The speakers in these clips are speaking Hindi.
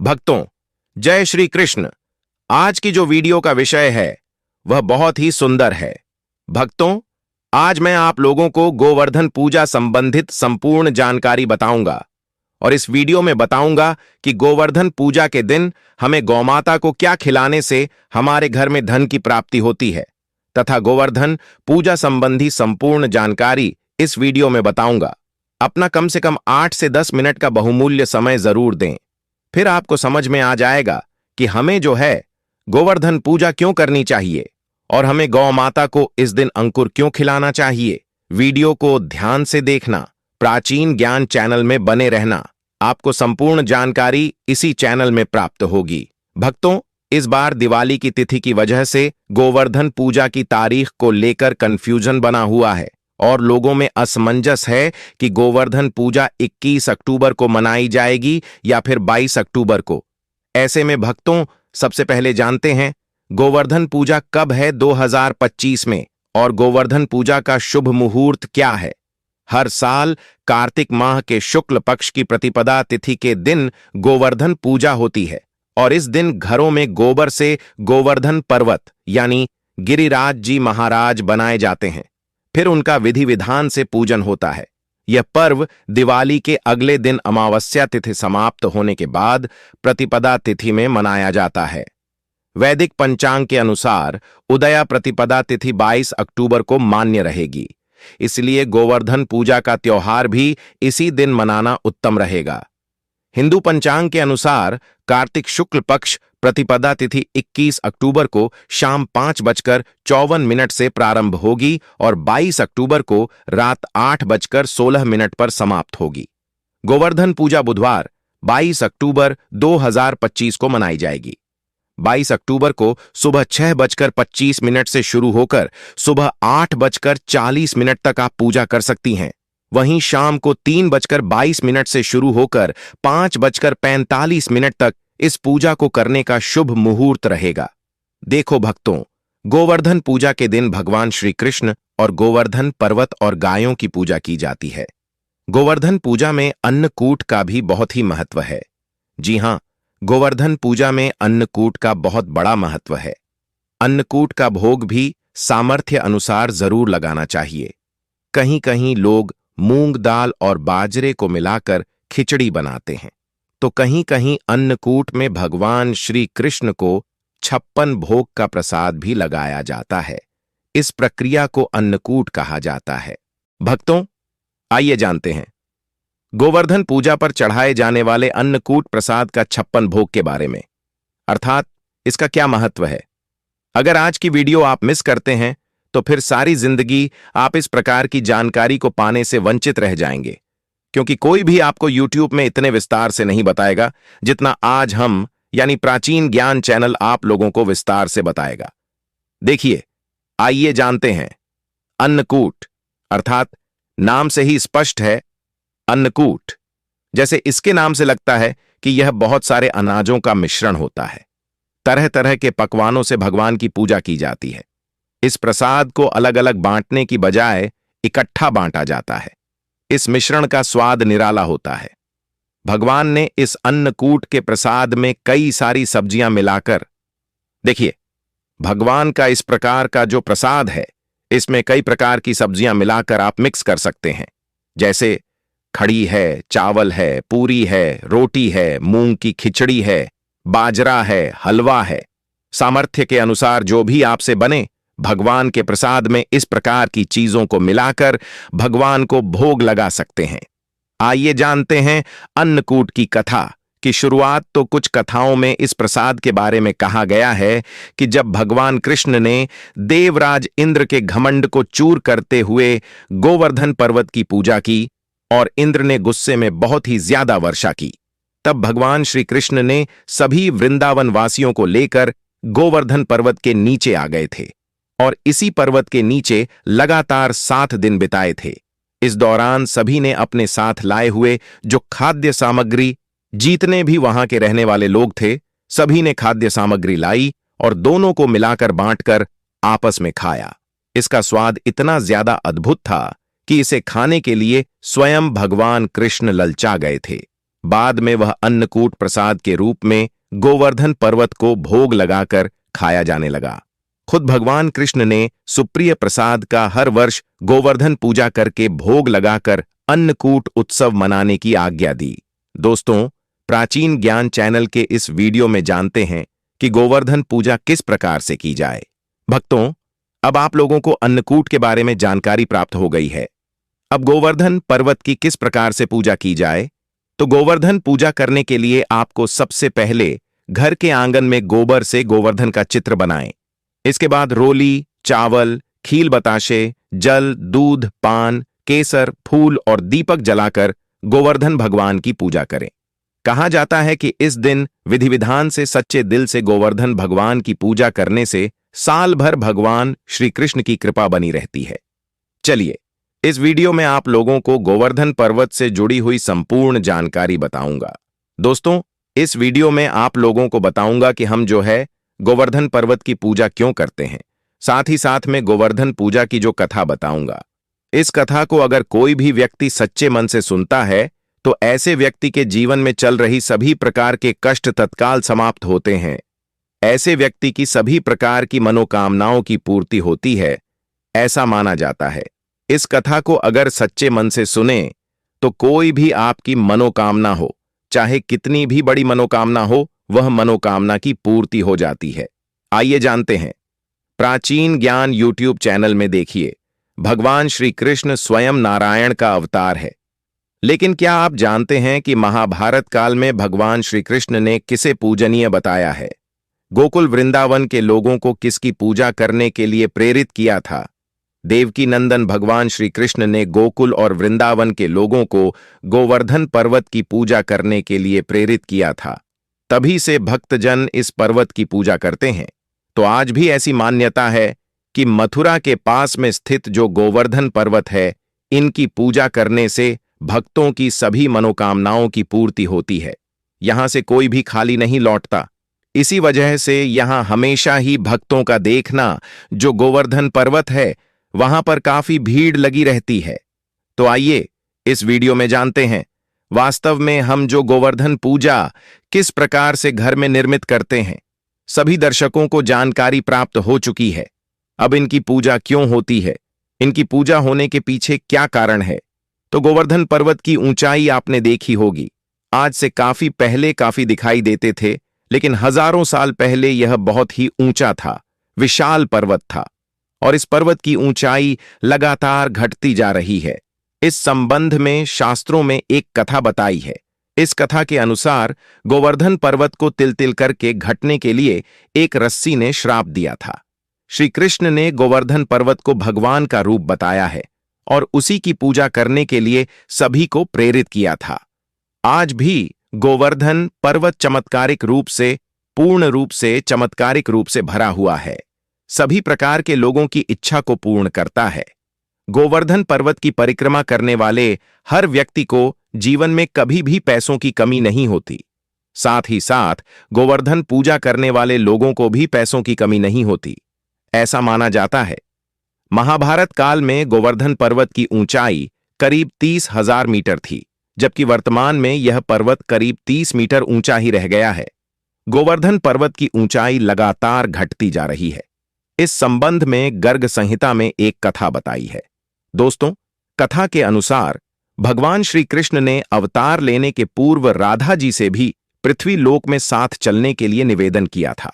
भक्तों, जय श्री कृष्ण। आज की जो वीडियो का विषय है वह बहुत ही सुंदर है। भक्तों, आज मैं आप लोगों को गोवर्धन पूजा संबंधित संपूर्ण जानकारी बताऊंगा और इस वीडियो में बताऊंगा कि गोवर्धन पूजा के दिन हमें गौमाता को क्या खिलाने से हमारे घर में धन की प्राप्ति होती है तथा गोवर्धन पूजा संबंधी संपूर्ण जानकारी इस वीडियो में बताऊंगा। अपना कम से कम 8 से 10 मिनट का बहुमूल्य समय जरूर दें, फिर आपको समझ में आ जाएगा कि हमें जो है गोवर्धन पूजा क्यों करनी चाहिए और हमें गौ माता को इस दिन अंकुर क्यों खिलाना चाहिए। वीडियो को ध्यान से देखना, प्राचीन ज्ञान चैनल में बने रहना, आपको संपूर्ण जानकारी इसी चैनल में प्राप्त होगी। भक्तों, इस बार दिवाली की तिथि की वजह से गोवर्धन पूजा की तारीख को लेकर कंफ्यूजन बना हुआ है और लोगों में असमंजस है कि गोवर्धन पूजा 21 अक्टूबर को मनाई जाएगी या फिर 22 अक्टूबर को। ऐसे में भक्तों, सबसे पहले जानते हैं गोवर्धन पूजा कब है 2025 में और गोवर्धन पूजा का शुभ मुहूर्त क्या है। हर साल कार्तिक माह के शुक्ल पक्ष की प्रतिपदा तिथि के दिन गोवर्धन पूजा होती है और इस दिन घरों में गोबर से गोवर्धन पर्वत यानी गिरिराज जी महाराज बनाए जाते हैं। फिर उनका विधि विधान से पूजन होता है। यह पर्व दिवाली के अगले दिन अमावस्या तिथि समाप्त होने के बाद प्रतिपदा तिथि में मनाया जाता है। वैदिक पंचांग के अनुसार उदया प्रतिपदा तिथि 22 अक्टूबर को मान्य रहेगी, इसलिए गोवर्धन पूजा का त्योहार भी इसी दिन मनाना उत्तम रहेगा। हिंदू पंचांग के अनुसार कार्तिक शुक्ल पक्ष प्रतिपदा तिथि 21 अक्टूबर को शाम 5:54 से प्रारंभ होगी और 22 अक्टूबर को रात 8:16 पर समाप्त होगी। गोवर्धन पूजा बुधवार 22 अक्टूबर 2025 को मनाई जाएगी। 22 अक्टूबर को सुबह 6:25 से शुरू होकर सुबह 8:40 तक आप पूजा कर सकती हैं। वहीं शाम को 3:22 से शुरू होकर 5:45 तक इस पूजा को करने का शुभ मुहूर्त रहेगा। देखो भक्तों, गोवर्धन पूजा के दिन भगवान श्री कृष्ण और गोवर्धन पर्वत और गायों की पूजा की जाती है। गोवर्धन पूजा में अन्नकूट का भी बहुत ही महत्व है। जी हां, गोवर्धन पूजा में अन्नकूट का बहुत बड़ा महत्व है। अन्नकूट का भोग भी सामर्थ्य अनुसार जरूर लगाना चाहिए। कहीं कहीं लोग मूंग दाल और बाजरे को मिलाकर खिचड़ी बनाते हैं, तो कहीं कहीं अन्नकूट में भगवान श्री कृष्ण को 56 भोग का प्रसाद भी लगाया जाता है। इस प्रक्रिया को अन्नकूट कहा जाता है। भक्तों, आइए जानते हैं गोवर्धन पूजा पर चढ़ाए जाने वाले अन्नकूट प्रसाद का 56 भोग के बारे में, अर्थात इसका क्या महत्व है। अगर आज की वीडियो आप मिस करते हैं तो फिर सारी जिंदगी आप इस प्रकार की जानकारी को पाने से वंचित रह जाएंगे, क्योंकि कोई भी आपको YouTube में इतने विस्तार से नहीं बताएगा जितना आज हम यानी प्राचीन ज्ञान चैनल आप लोगों को विस्तार से बताएगा। देखिए, आइए जानते हैं अन्नकूट, अर्थात नाम से ही स्पष्ट है अन्नकूट, जैसे इसके नाम से लगता है कि यह बहुत सारे अनाजों का मिश्रण होता है। तरह तरह के पकवानों से भगवान की पूजा की जाती है। इस प्रसाद को अलग अलग बांटने की बजाय इकट्ठा बांटा जाता है। इस मिश्रण का स्वाद निराला होता है। भगवान ने इस अन्नकूट के प्रसाद में कई सारी सब्जियां मिलाकर, देखिए, भगवान का इस प्रकार का जो प्रसाद है इसमें कई प्रकार की सब्जियां मिलाकर आप मिक्स कर सकते हैं, जैसे खड़ी है, चावल है, पूरी है, रोटी है, मूंग की खिचड़ी है, बाजरा है, हलवा है। सामर्थ्य के अनुसार जो भी आपसे बने, भगवान के प्रसाद में इस प्रकार की चीजों को मिलाकर भगवान को भोग लगा सकते हैं। आइए जानते हैं अन्नकूट की कथा की शुरुआत। तो कुछ कथाओं में इस प्रसाद के बारे में कहा गया है कि जब भगवान कृष्ण ने देवराज इंद्र के घमंड को चूर करते हुए गोवर्धन पर्वत की पूजा की और इंद्र ने गुस्से में बहुत ही ज्यादा वर्षा की, तब भगवान श्री कृष्ण ने सभी वृंदावन वासियों को लेकर गोवर्धन पर्वत के नीचे आ गए थे और इसी पर्वत के नीचे लगातार 7 दिन बिताए थे। इस दौरान सभी ने अपने साथ लाए हुए जो खाद्य सामग्री, जितने भी वहां के रहने वाले लोग थे, सभी ने खाद्य सामग्री लाई और दोनों को मिलाकर बांटकर आपस में खाया। इसका स्वाद इतना ज्यादा अद्भुत था कि इसे खाने के लिए स्वयं भगवान कृष्ण ललचा गए थे। बाद में वह अन्नकूट प्रसाद के रूप में गोवर्धन पर्वत को भोग लगाकर खाया जाने लगा। खुद भगवान कृष्ण ने सुप्रिय प्रसाद का हर वर्ष गोवर्धन पूजा करके भोग लगाकर अन्नकूट उत्सव मनाने की आज्ञा दी। दोस्तों, प्राचीन ज्ञान चैनल के इस वीडियो में जानते हैं कि गोवर्धन पूजा किस प्रकार से की जाए। भक्तों, अब आप लोगों को अन्नकूट के बारे में जानकारी प्राप्त हो गई है। अब गोवर्धन पर्वत की किस प्रकार से पूजा की जाए, तो गोवर्धन पूजा करने के लिए आपको सबसे पहले घर के आंगन में गोबर से गोवर्धन का चित्र बनाएं। इसके बाद रोली, चावल, खील बताशे, जल, दूध, पान, केसर, फूल और दीपक जलाकर गोवर्धन भगवान की पूजा करें। कहा जाता है कि इस दिन विधि विधान से सच्चे दिल से गोवर्धन भगवान की पूजा करने से साल भर भगवान श्री कृष्ण की कृपा बनी रहती है। चलिए, इस वीडियो में आप लोगों को गोवर्धन पर्वत से जुड़ी हुई संपूर्ण जानकारी बताऊंगा। दोस्तों, इस वीडियो में आप लोगों को बताऊंगा कि हम जो है गोवर्धन पर्वत की पूजा क्यों करते हैं। साथ ही साथ में गोवर्धन पूजा की जो कथा बताऊंगा, इस कथा को अगर कोई भी व्यक्ति सच्चे मन से सुनता है तो ऐसे व्यक्ति के जीवन में चल रही सभी प्रकार के कष्ट तत्काल समाप्त होते हैं। ऐसे व्यक्ति की सभी प्रकार की मनोकामनाओं की पूर्ति होती है, ऐसा माना जाता है। इस कथा को अगर सच्चे मन से सुने तो कोई भी आपकी मनोकामना हो, चाहे कितनी भी बड़ी मनोकामना हो, वह मनोकामना की पूर्ति हो जाती है। आइए जानते हैं। प्राचीन ज्ञान यूट्यूब चैनल में देखिए, भगवान श्री कृष्ण स्वयं नारायण का अवतार है। लेकिन क्या आप जानते हैं कि महाभारत काल में भगवान श्री कृष्ण ने किसे पूजनीय बताया है? गोकुल वृंदावन के लोगों को किसकी पूजा करने के लिए प्रेरित किया था? देवकी नंदन भगवान श्री कृष्ण ने गोकुल और वृंदावन के लोगों को गोवर्धन पर्वत की पूजा करने के लिए प्रेरित किया था। तभी से भक्तजन इस पर्वत की पूजा करते हैं। तो आज भी ऐसी मान्यता है कि मथुरा के पास में स्थित जो गोवर्धन पर्वत है, इनकी पूजा करने से भक्तों की सभी मनोकामनाओं की पूर्ति होती है। यहां से कोई भी खाली नहीं लौटता। इसी वजह से यहां हमेशा ही भक्तों का देखना, जो गोवर्धन पर्वत है वहां पर काफी भीड़ लगी रहती है। तो आइए इस वीडियो में जानते हैं, वास्तव में हम जो गोवर्धन पूजा किस प्रकार से घर में निर्मित करते हैं। सभी दर्शकों को जानकारी प्राप्त हो चुकी है। अब इनकी पूजा क्यों होती है, इनकी पूजा होने के पीछे क्या कारण है। तो गोवर्धन पर्वत की ऊंचाई आपने देखी होगी। आज से काफी पहले काफी दिखाई देते थे, लेकिन हजारों साल पहले यह बहुत ही ऊंचा था, विशाल पर्वत था। और इस पर्वत की ऊंचाई लगातार घटती जा रही है। इस संबंध में शास्त्रों में एक कथा बताई है। इस कथा के अनुसार गोवर्धन पर्वत को तिल तिल करके घटने के लिए एक रस्सी ने श्राप दिया था। श्री कृष्ण ने गोवर्धन पर्वत को भगवान का रूप बताया है और उसी की पूजा करने के लिए सभी को प्रेरित किया था। आज भी गोवर्धन पर्वत चमत्कारिक रूप से, पूर्ण रूप से चमत्कारिक रूप से भरा हुआ है। सभी प्रकार के लोगों की इच्छा को पूर्ण करता है। गोवर्धन पर्वत की परिक्रमा करने वाले हर व्यक्ति को जीवन में कभी भी पैसों की कमी नहीं होती। साथ ही साथ गोवर्धन पूजा करने वाले लोगों को भी पैसों की कमी नहीं होती, ऐसा माना जाता है। महाभारत काल में गोवर्धन पर्वत की ऊंचाई करीब 30,000 मीटर थी, जबकि वर्तमान में यह पर्वत करीब 30 मीटर ऊंचा ही रह गया है। गोवर्धन पर्वत की ऊंचाई लगातार घटती जा रही है। इस संबंध में गर्ग संहिता में एक कथा बताई है। दोस्तों, कथा के अनुसार भगवान श्री कृष्ण ने अवतार लेने के पूर्व राधा जी से भी पृथ्वी लोक में साथ चलने के लिए निवेदन किया था।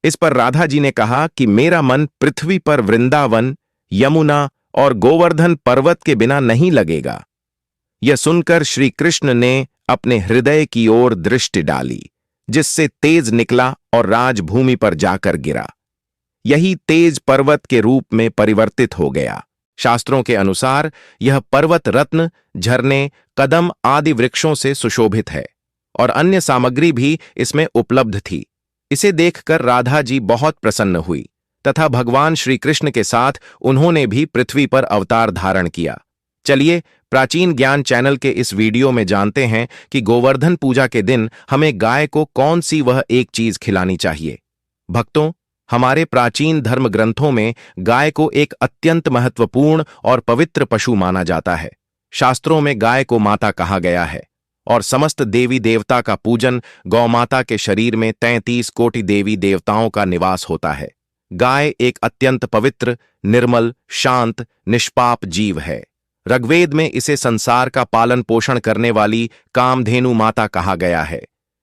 इस पर राधा जी ने कहा कि मेरा मन पृथ्वी पर वृंदावन, यमुना और गोवर्धन पर्वत के बिना नहीं लगेगा। यह सुनकर श्री कृष्ण ने अपने हृदय की ओर दृष्टि डाली, जिससे तेज निकला और राजभूमि पर जाकर गिरा। यही तेज पर्वत के रूप में परिवर्तित हो गया। शास्त्रों के अनुसार यह पर्वत रत्न, झरने, कदम आदि वृक्षों से सुशोभित है और अन्य सामग्री भी इसमें उपलब्ध थी। इसे देखकर राधा जी बहुत प्रसन्न हुई तथा भगवान श्री कृष्ण के साथ उन्होंने भी पृथ्वी पर अवतार धारण किया। चलिए, प्राचीन ज्ञान चैनल के इस वीडियो में जानते हैं कि गोवर्धन पूजा के दिन हमें गाय को कौन सी वह एक चीज खिलानी चाहिए। भक्तों, हमारे प्राचीन धर्म ग्रंथों में गाय को एक अत्यंत महत्वपूर्ण और पवित्र पशु माना जाता है। शास्त्रों में गाय को माता कहा गया है और समस्त देवी देवता का पूजन। गौमाता के शरीर में 33 कोटि देवी देवताओं का निवास होता है। गाय एक अत्यंत पवित्र, निर्मल, शांत, निष्पाप जीव है। ऋग्वेद में इसे संसार का पालन पोषण करने वाली कामधेनु माता कहा गया है।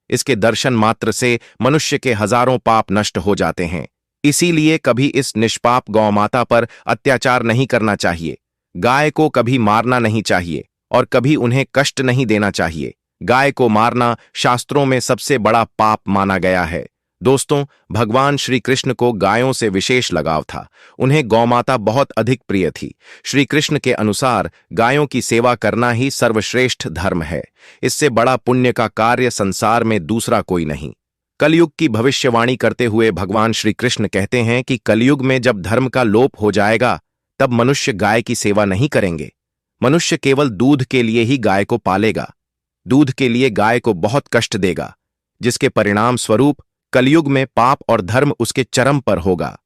इसके दर्शन मात्र से मनुष्य के हजारों पाप नष्ट हो जाते हैं। इसीलिए कभी इस निष्पाप गौमाता पर अत्याचार नहीं करना चाहिए। गाय को कभी मारना नहीं चाहिए और कभी उन्हें कष्ट नहीं देना चाहिए। गाय को मारना शास्त्रों में सबसे बड़ा पाप माना गया है। दोस्तों, भगवान श्री कृष्ण को गायों से विशेष लगाव था। उन्हें गौमाता बहुत अधिक प्रिय थी। श्री कृष्ण के अनुसार गायों की सेवा करना ही सर्वश्रेष्ठ धर्म है। इससे बड़ा पुण्य का कार्य संसार में दूसरा कोई नहीं। कलयुग की भविष्यवाणी करते हुए भगवान श्री कृष्ण कहते हैं कि कलयुग में जब धर्म का लोप हो जाएगा, तब मनुष्य गाय की सेवा नहीं करेंगे। मनुष्य केवल दूध के लिए ही गाय को पालेगा। दूध के लिए गाय को बहुत कष्ट देगा, जिसके परिणाम स्वरूप कलयुग में पाप और धर्म उसके चरम पर होगा।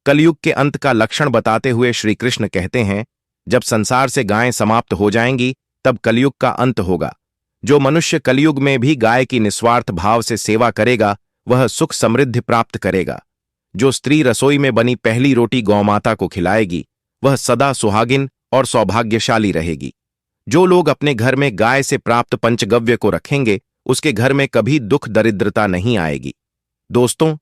कलयुग के अंत का लक्षण बताते हुए श्री कृष्ण कहते हैं, जब संसार से गायें समाप्त हो जाएंगी, तब कलयुग का अंत होगा। जो मनुष्य कलयुग में भी गाय की निस्वार्थ भाव से सेवा करेगा, वह सुख समृद्धि प्राप्त करेगा। जो स्त्री रसोई में बनी पहली रोटी गौमाता को खिलाएगी, वह सदा सुहागिन और सौभाग्यशाली रहेगी। जो लोग अपने घर में गाय से प्राप्त पंचगव्य को रखेंगे, उसके घर में कभी दुख दरिद्रता नहीं आएगी। दोस्तों,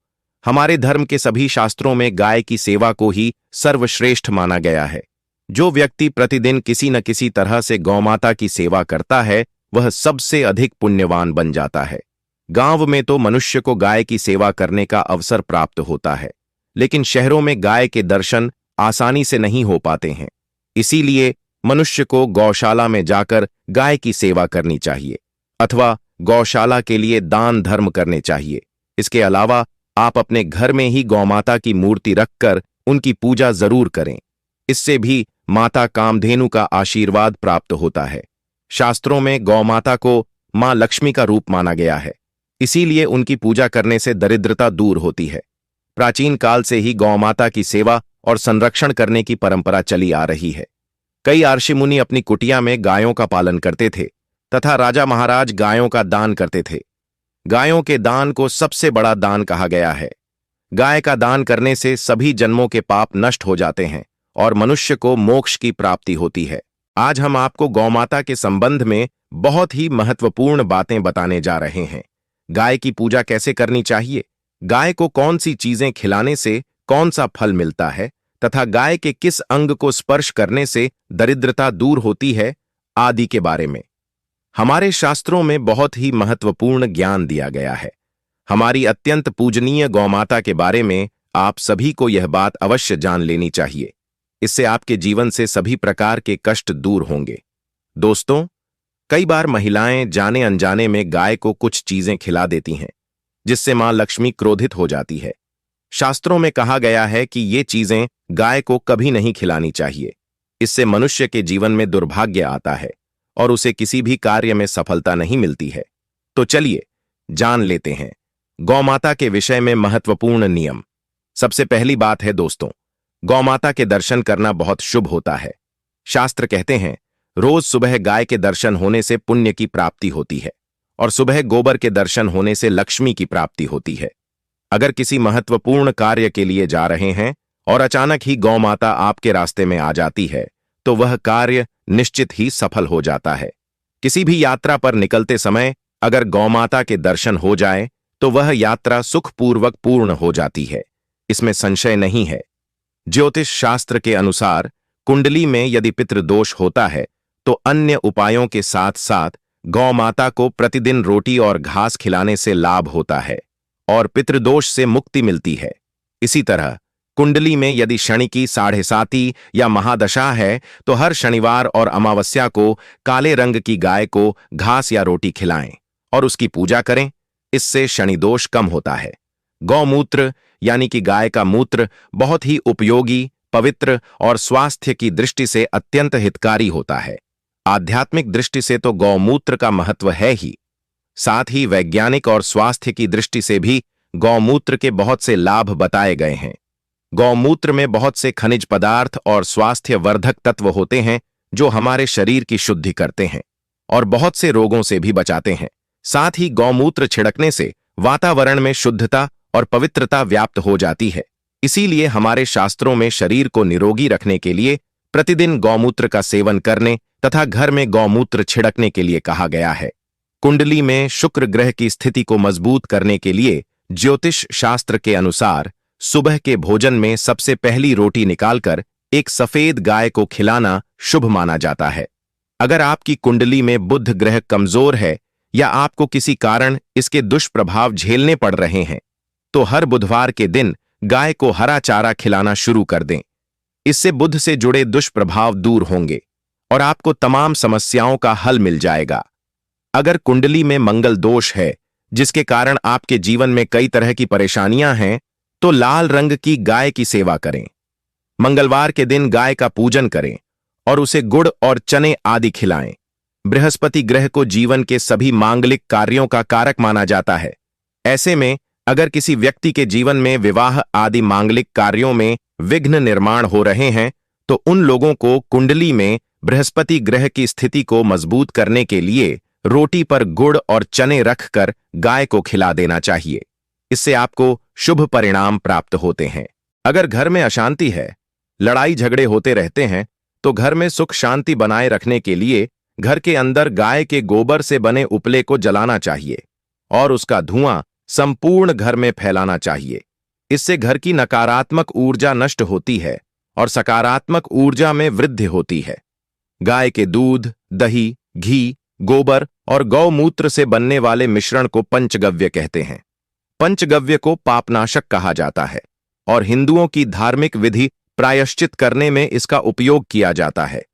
हमारे धर्म के सभी शास्त्रों में गाय की सेवा को ही सर्वश्रेष्ठ माना गया है। जो व्यक्ति प्रतिदिन किसी न किसी तरह से गौमाता की सेवा करता है, वह सबसे अधिक पुण्यवान बन जाता है। गांव में तो मनुष्य को गाय की सेवा करने का अवसर प्राप्त होता है, लेकिन शहरों में गाय के दर्शन आसानी से नहीं हो पाते हैं। इसीलिए मनुष्य को गौशाला में जाकर गाय की सेवा करनी चाहिए अथवा गौशाला के लिए दान धर्म करने चाहिए। इसके अलावा आप अपने घर में ही गौमाता की मूर्ति रखकर उनकी पूजा जरूर करें। इससे भी माता कामधेनु का आशीर्वाद प्राप्त होता है। शास्त्रों में गौमाता को मां लक्ष्मी का रूप माना गया है। इसीलिए उनकी पूजा करने से दरिद्रता दूर होती है। प्राचीन काल से ही गौमाता की सेवा और संरक्षण करने की परंपरा चली आ रही है। कई ऋषि मुनि अपनी कुटिया में गायों का पालन करते थे तथा राजा महाराज गायों का दान करते थे। गायों के दान को सबसे बड़ा दान कहा गया है। गाय का दान करने से सभी जन्मों के पाप नष्ट हो जाते हैं और मनुष्य को मोक्ष की प्राप्ति होती है। आज हम आपको गौमाता के संबंध में बहुत ही महत्वपूर्ण बातें बताने जा रहे हैं। गाय की पूजा कैसे करनी चाहिए, गाय को कौन सी चीजें खिलाने से कौन सा फल मिलता है तथा गाय के किस अंग को स्पर्श करने से दरिद्रता दूर होती है, आदि के बारे में हमारे शास्त्रों में बहुत ही महत्वपूर्ण ज्ञान दिया गया है। हमारी अत्यंत पूजनीय गौमाता के बारे में आप सभी को यह बात अवश्य जान लेनी चाहिए। इससे आपके जीवन से सभी प्रकार के कष्ट दूर होंगे। दोस्तों, कई बार महिलाएं जाने अनजाने में गाय को कुछ चीजें खिला देती हैं, जिससे मां लक्ष्मी क्रोधित हो जाती है। शास्त्रों में कहा गया है कि ये चीजें गाय को कभी नहीं खिलानी चाहिए। इससे मनुष्य के जीवन में दुर्भाग्य आता है और उसे किसी भी कार्य में सफलता नहीं मिलती है। तो चलिए जान लेते हैं गौमाता के विषय में महत्वपूर्ण नियम। सबसे पहली बात है दोस्तों, गौमाता के दर्शन करना बहुत शुभ होता है। शास्त्र कहते हैं, रोज सुबह गाय के दर्शन होने से पुण्य की प्राप्ति होती है और सुबह गोबर के दर्शन होने से लक्ष्मी की प्राप्ति होती है। अगर किसी महत्वपूर्ण कार्य के लिए जा रहे हैं और अचानक ही गौमाता आपके रास्ते में आ जाती है, तो वह कार्य निश्चित ही सफल हो जाता है। किसी भी यात्रा पर निकलते समय अगर गौमाता के दर्शन हो जाए, तो वह यात्रा सुखपूर्वक पूर्ण हो जाती है, इसमें संशय नहीं है। ज्योतिष शास्त्र के अनुसार कुंडली में यदि पितृदोष होता है, तो अन्य उपायों के साथ साथ गौमाता को प्रतिदिन रोटी और घास खिलाने से लाभ होता है और पितृदोष से मुक्ति मिलती है। इसी तरह कुंडली में यदि शनि की 7.5 या महादशा है, तो हर शनिवार और अमावस्या को काले रंग की गाय को घास या रोटी खिलाएं और उसकी पूजा करें। इससे शनि दोष कम होता है। गौमूत्र यानी कि गाय का मूत्र बहुत ही उपयोगी, पवित्र और स्वास्थ्य की दृष्टि से अत्यंत हितकारी होता है। आध्यात्मिक दृष्टि से तो गौमूत्र का महत्व है ही, साथ ही वैज्ञानिक और स्वास्थ्य की दृष्टि से भी गौमूत्र के बहुत से लाभ बताए गए हैं। गौमूत्र में बहुत से खनिज पदार्थ और स्वास्थ्य वर्धक तत्व होते हैं, जो हमारे शरीर की शुद्धि करते हैं। और बहुत से रोगों से भी बचाते हैं। साथ ही गौमूत्र छिड़कने से वातावरण में शुद्धता और पवित्रता व्याप्त हो जाती है। इसीलिए हमारे शास्त्रों में शरीर को निरोगी रखने के लिए प्रतिदिन गौमूत्र का सेवन करने तथा घर में गौमूत्र छिड़कने के लिए कहा गया है। कुंडली में शुक्र ग्रह की स्थिति को मजबूत करने के लिए ज्योतिष शास्त्र के अनुसार सुबह के भोजन में सबसे पहली रोटी निकालकर एक सफेद गाय को खिलाना शुभ माना जाता है। अगर आपकी कुंडली में बुध ग्रह कमजोर है या आपको किसी कारण इसके दुष्प्रभाव झेलने पड़ रहे हैं, तो हर बुधवार के दिन गाय को हरा चारा खिलाना शुरू कर दें। इससे बुध से जुड़े दुष्प्रभाव दूर होंगे और आपको तमाम समस्याओं का हल मिल जाएगा। अगर कुंडली में मंगल दोष है, जिसके कारण आपके जीवन में कई तरह की परेशानियां हैं, तो लाल रंग की गाय की सेवा करें। मंगलवार के दिन गाय का पूजन करें और उसे गुड़ और चने आदि खिलाएं। बृहस्पति ग्रह को जीवन के सभी मांगलिक कार्यों का कारक माना जाता है। ऐसे में अगर किसी व्यक्ति के जीवन में विवाह आदि मांगलिक कार्यों में विघ्न निर्माण हो रहे हैं, तो उन लोगों को कुंडली में बृहस्पति ग्रह की स्थिति को मजबूत करने के लिए रोटी पर गुड़ और चने रखकर गाय को खिला देना चाहिए। इससे आपको शुभ परिणाम प्राप्त होते हैं। अगर घर में अशांति है, लड़ाई झगड़े होते रहते हैं, तो घर में सुख शांति बनाए रखने के लिए घर के अंदर गाय के गोबर से बने उपले को जलाना चाहिए और उसका धुआं संपूर्ण घर में फैलाना चाहिए। इससे घर की नकारात्मक ऊर्जा नष्ट होती है और सकारात्मक ऊर्जा में वृद्धि होती है। गाय के दूध, दही, घी, गोबर और गौमूत्र से बनने वाले मिश्रण को पंचगव्य कहते हैं। पंचगव्य को पापनाशक कहा जाता है और हिंदुओं की धार्मिक विधि प्रायश्चित करने में इसका उपयोग किया जाता है।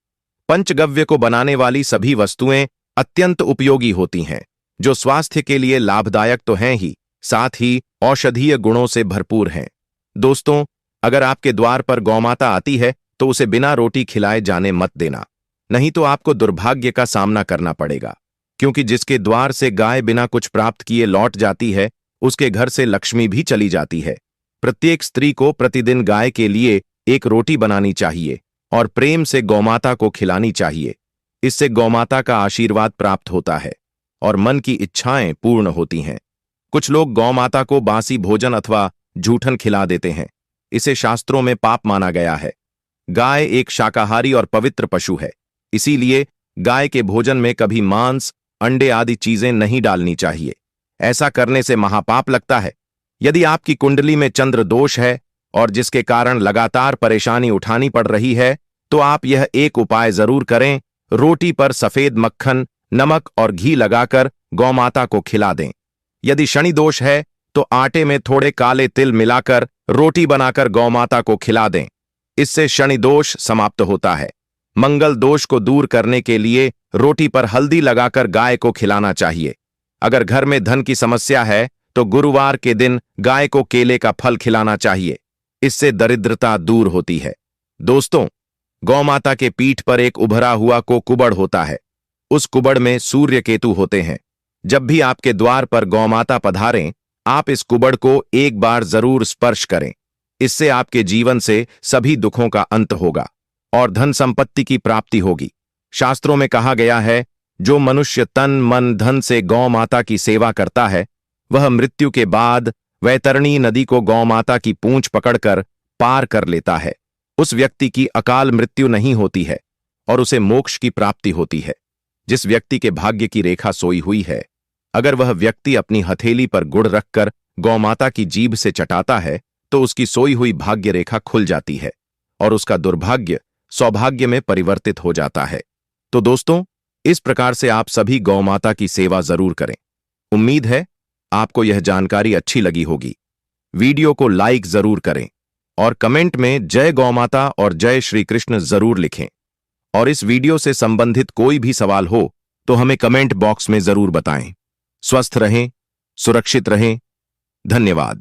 पंचगव्य को बनाने वाली सभी वस्तुएं अत्यंत उपयोगी होती हैं, जो स्वास्थ्य के लिए लाभदायक तो हैं ही, साथ ही औषधीय गुणों से भरपूर हैं। दोस्तों, अगर आपके द्वार पर गौमाता आती है तो उसे बिना रोटी खिलाए जाने मत देना, नहीं तो आपको दुर्भाग्य का सामना करना पड़ेगा, क्योंकि जिसके द्वार से गाय बिना कुछ प्राप्त किए लौट जाती है, उसके घर से लक्ष्मी भी चली जाती है। प्रत्येक स्त्री को प्रतिदिन गाय के लिए एक रोटी बनानी चाहिए और प्रेम से गौमाता को खिलानी चाहिए। इससे गौमाता का आशीर्वाद प्राप्त होता है और मन की इच्छाएं पूर्ण होती हैं। कुछ लोग गौमाता को बासी भोजन अथवा जूठन खिला देते हैं। इसे शास्त्रों में पाप माना गया है। गाय एक शाकाहारी और पवित्र पशु है, इसीलिए गाय के भोजन में कभी मांस, अंडे आदि चीजें नहीं डालनी चाहिए। ऐसा करने से महापाप लगता है। यदि आपकी कुंडली में चंद्र दोष है और जिसके कारण लगातार परेशानी उठानी पड़ रही है, तो आप यह एक उपाय जरूर करें। रोटी पर सफेद मक्खन, नमक और घी लगाकर गौमाता को खिला दें। यदि शनि दोष है तो आटे में थोड़े काले तिल मिलाकर रोटी बनाकर गौमाता को खिला दें। इससे शनि दोष समाप्त होता है। मंगल दोष को दूर करने के लिए रोटी पर हल्दी लगाकर गाय को खिलाना चाहिए। अगर घर में धन की समस्या है तो गुरुवार के दिन गाय को केले का फल खिलाना चाहिए। इससे दरिद्रता दूर होती है। दोस्तों, गौमाता के पीठ पर एक उभरा हुआ को कुबड़ होता है। उस कुबड़ में सूर्य केतु होते हैं। जब भी आपके द्वार पर गौमाता पधारें, आप इस कुबड़ को एक बार जरूर स्पर्श करें। इससे आपके जीवन से सभी दुखों का अंत होगा और धन संपत्ति की प्राप्ति होगी। शास्त्रों में कहा गया है, जो मनुष्य तन मन धन से गौमाता की सेवा करता है, वह मृत्यु के बाद वैतरणी नदी को गौमाता की पूंछ पकड़कर पार कर लेता है। उस व्यक्ति की अकाल मृत्यु नहीं होती है और उसे मोक्ष की प्राप्ति होती है। जिस व्यक्ति के भाग्य की रेखा सोई हुई है, अगर वह व्यक्ति अपनी हथेली पर गुड़ रखकर गौमाता की जीभ से चटाता है, तो उसकी सोई हुई भाग्य रेखा खुल जाती है और उसका दुर्भाग्य सौभाग्य में परिवर्तित हो जाता है। तो दोस्तों, इस प्रकार से आप सभी गौमाता की सेवा जरूर करें। उम्मीद है आपको यह जानकारी अच्छी लगी होगी। वीडियो को लाइक जरूर करें और कमेंट में जय गौमाता और जय श्री कृष्ण जरूर लिखें। और इस वीडियो से संबंधित कोई भी सवाल हो तो हमें कमेंट बॉक्स में जरूर बताएं। स्वस्थ रहें, सुरक्षित रहें। धन्यवाद।